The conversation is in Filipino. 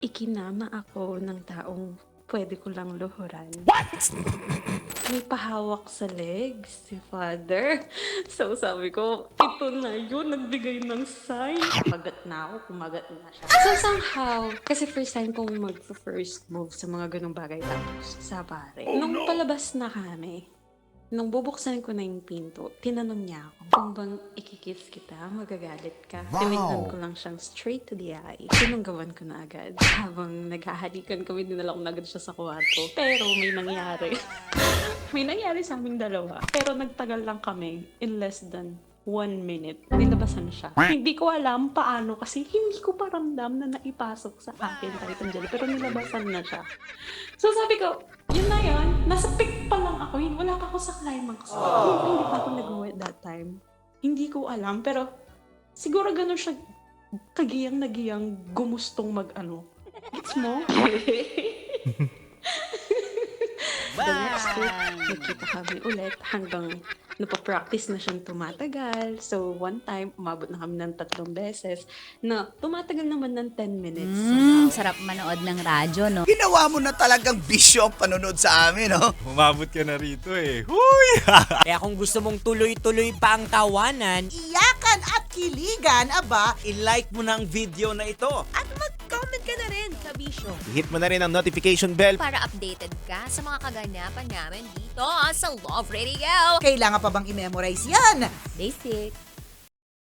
Ikinama ako ng taong puwede ko lang luhuran. May pahawak sa legs si father. So sabi ko, ito na yun, nagbigay ng sign. Kumagat na ako, kumagat na siya. So somehow, kasi first time kong mag-first move sa mga ganung bagay tapos sa pare. Nung palabas na kami, nung bubuksan ko na yung pinto, tinanong niya ako, kung bang ikikiss kita, magagalit ka. Tinignan ko lang siyang straight to the eye. Sinunggawan ko na agad. Habang naghahalikan kami, dinala ko na agad siya sa kwarto. Pero may nangyari. May nangyari sa aming dalawa. Pero nagtagal lang kami in less than 1 minute. Nilabasan siya. Hindi ko alam paano kasi hindi ko paramdam na naipasok sa akin kahit Angela. Pero nilabasan na siya. So sabi ko, yun na yun. Nasa peak pa lang ako. Wala pa ako sa climax. Hindi pa ako nag-go at that time. Hindi ko alam. Pero siguro ganun siya kagiyang-nagiyang gumustong mag-ano. Gets mo? The next week, nagkita kami ulit hanggang napapractice na siyang tumatagal. So, one time, umabot na kami ng 3 beses na tumatagal naman ng 10 minutes. Sarap manood ng radyo, no? Ginawa mo na talagang bisyo ang panonood sa amin, no? Umabot ka na rito eh. Huy! Kaya kung gusto mong tuloy-tuloy pa ang tawanan, Iyakan at kiligan, aba, i-like mo na ang video na ito. At mag-comment ka na rin, Kabisyo, Hit mo na rin ang notification bell. para updated ka sa mga kaganapan namin dito sa Love Radio. kailangan pa bang i-memorize yan? Basic.